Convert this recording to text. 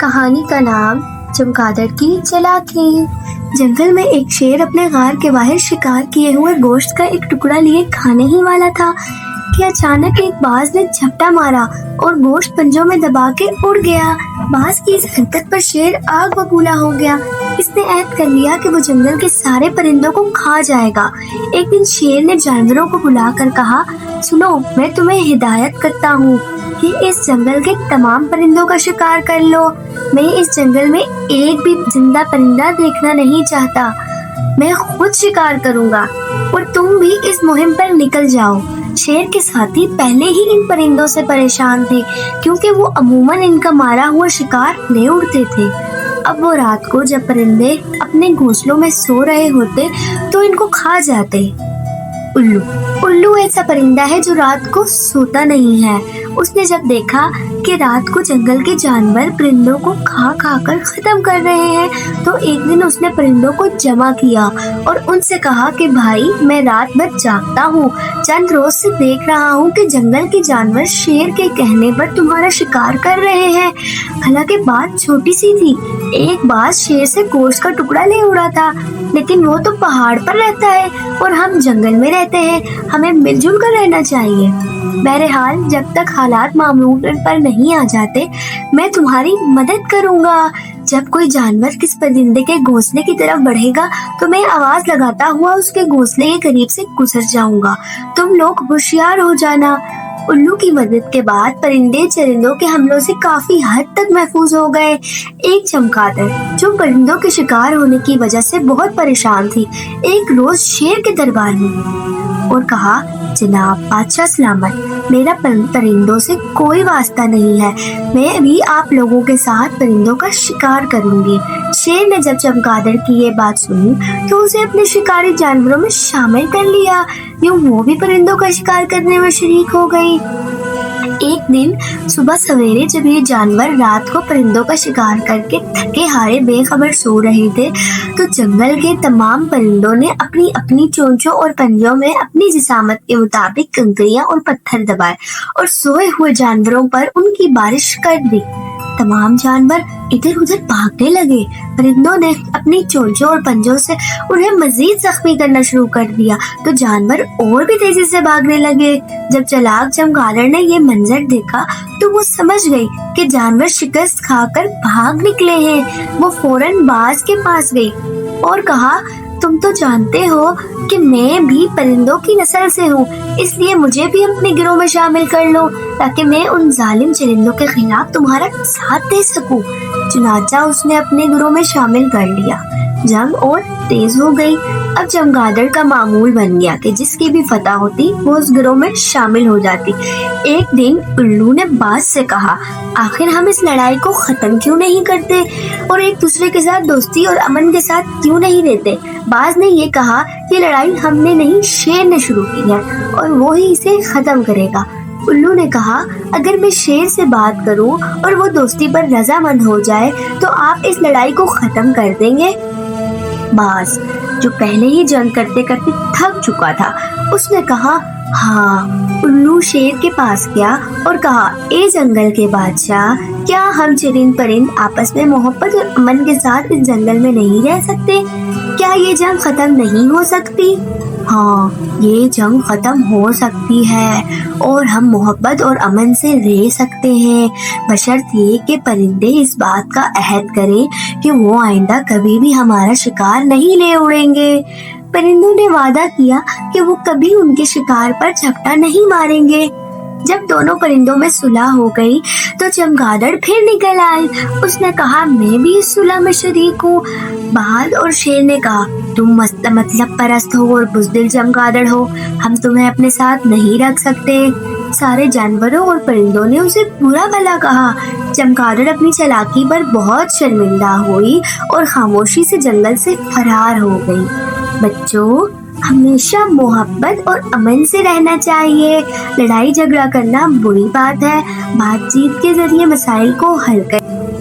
کہانی کا نام چمگادڑ کی چالاکی۔ جنگل میں ایک شیر اپنے غار کے باہر شکار کیے ہوئے گوشت کا ایک ٹکڑا لیے کھانے ہی والا تھا کہ اچانک ایک باز نے جھپٹا مارا اور گوشت پنجوں میں دبا کے اڑ گیا۔ باز کی اس حرکت پر شیر آگ ببولا ہو گیا۔ اس نے عہد کر لیا کہ وہ جنگل کے سارے پرندوں کو کھا جائے گا۔ ایک دن شیر نے جانوروں کو بلا کر کہا، سنو، میں تمہیں ہدایت کرتا ہوں کہ اس جنگل کے تمام پرندوں کا شکار کر لو۔ میں اس جنگل میں ایک بھی زندہ پرندہ دیکھنا نہیں چاہتا۔ میں خود شکار کروں گا اور تم بھی اس مہم پر نکل جاؤ۔ شیر کے ساتھی پہلے ہی ان پرندوں سے پریشان تھے کیونکہ وہ عموماً ان کا مارا ہوا شکار لے اڑتے تھے۔ اب وہ رات کو جب پرندے اپنے گھونسلوں میں سو رہے ہوتے تو ان کو کھا جاتے۔ الو ایسا پرندہ ہے جو رات کو سوتا نہیں ہے۔ اس نے جب دیکھا کہ رات کو جنگل کے جانور پرندوں کو کھا کھا کر ختم کر رہے ہیں تو ایک دن اس نے پرندوں کو جمع کیا اور ان سے کہا کہ بھائی، میں رات بھر جاگتا ہوں، چند روز سے دیکھ رہا ہوں کہ جنگل کے جانور شیر کے کہنے پر تمہارا شکار کر رہے ہیں۔ حالانکہ بات چھوٹی سی تھی، ایک باز شیر سے گوشت کا ٹکڑا لے اڑا تھا، لیکن وہ تو پہاڑ پر رہتا ہے اور ہم جنگل میں رہتے ہیں، ہمیں مل جل کر رہنا چاہیے۔ بہرحال جب تک حالات معمول پر نہیں آ جاتے میں تمہاری مدد کروں گا۔ جب کوئی جانور کس پرندے کے گھونسلے کی طرف بڑھے گا تو میں آواز لگاتا ہوا اس کے گھونسلے کے قریب سے گزر جاؤں گا۔ تم لوگ ہوشیار ہو جانا۔ الو کی مدد کے بعد پرندے چرندوں کے حملوں سے کافی حد تک محفوظ ہو گئے۔ ایک چمگادڑ جو پرندوں کے شکار ہونے کی وجہ سے بہت پریشان تھی، ایک روز شیر کے دربار میں اور کہا، جناب بادشاہ سلامت، میرا پرندوں سے کوئی واسطہ نہیں ہے، میں بھی آپ لوگوں کے ساتھ پرندوں کا شکار کروں گی۔ شیر نے جب چمگادڑ کی یہ بات سنی تو اسے اپنے شکاری جانوروں میں شامل کر لیا، یوں وہ بھی پرندوں کا شکار کرنے میں شریک ہو گئی۔ ایک دن صبح سویرے جب یہ جانور رات کو پرندوں کا شکار کر کے تھکے ہارے بے خبر سو رہے تھے تو جنگل کے تمام پرندوں نے اپنی اپنی چونچوں اور پنجوں میں اپنی جسامت کے مطابق کنکریاں اور پتھر دبائے اور سوئے ہوئے جانوروں پر ان کی بارش کر دی۔ تمام جانور ادھر ادھر بھاگنے لگے۔ پرندوں نے اپنی چونچوں اور پنجوں سے انہیں مزید زخمی کرنا شروع کر دیا تو جانور اور بھی تیزی سے بھاگنے لگے۔ جب چالاک چمگادڑ نے یہ منظر دیکھا تو وہ سمجھ گئی کہ جانور شکست کھا کر بھاگ نکلے ہیں۔ وہ فوراً باز کے پاس گئی اور کہا، تم تو جانتے ہو کہ میں بھی پرندوں کی نسل سے ہوں، اس لیے مجھے بھی اپنے گروہ میں شامل کر لو تاکہ میں ان ظالم چرندوں کے خلاف تمہارا ساتھ دے سکوں۔ چنانچہ اس نے اپنے گروہ میں شامل کر لیا۔ جنگ اور تیز ہو گئی۔ اب چمگادڑ کا معمول بن گیا کہ جس کی بھی فتح ہوتی وہ اس گروہ میں شامل ہو جاتی۔ ایک دن الو نے باز سے کہا، آخر ہم اس لڑائی کو ختم کیوں نہیں کرتے اور ایک دوسرے کے ساتھ دوستی اور امن کے ساتھ کیوں نہیں رہتے؟ باز نے یہ کہا، یہ لڑائی ہم نے نہیں، شیر نے شروع کی ہے اور وہی اسے ختم کرے گا۔ الو نے کہا، اگر میں شیر سے بات کروں اور وہ دوستی پر رضامند ہو جائے تو آپ اس لڑائی کو ختم کر دیں گے؟ باز جو پہلے ہی جنگ کرتے کرتے تھک چکا تھا، اس نے کہا، ہاں۔ الو شیر کے پاس گیا اور کہا، اے جنگل کے بادشاہ، کیا ہم چرند پرند آپس میں محبت اور امن کے ساتھ اس جنگل میں نہیں رہ سکتے؟ کیا یہ جنگ ختم نہیں ہو سکتی؟ ہاں، یہ جنگ ختم ہو سکتی ہے اور ہم محبت اور امن سے رہ سکتے ہیں، بشرط یہ کہ پرندے اس بات کا عہد کریں کہ وہ آئندہ کبھی بھی ہمارا شکار نہیں لے اڑیں گے۔ پرندوں نے وعدہ کیا کہ وہ کبھی ان کے شکار پر جھپٹا نہیں ماریں گے۔ جب دونوں پرندوں میں صلح ہو گئی تو چمگادڑ پھر نکل آئی۔ اس نے کہا، میں بھی اس صلح میں شریک ہوں۔ باز اور شیر نے کہا، تم مطلب پرست ہو اور بزدل چمگادڑ ہو، ہم تمہیں اپنے ساتھ نہیں رکھ سکتے۔ سارے جانوروں اور پرندوں نے اسے برا بھلا کہا۔ چمگادڑ اپنی چالاکی پر بہت شرمندہ ہوئی اور خاموشی سے جنگل سے فرار ہو گئی۔ بچوں، ہمیشہ محبت اور امن سے رہنا چاہیے۔ لڑائی جھگڑا کرنا بری بات ہے، بات چیت کے ذریعے مسائل کو حل کریں۔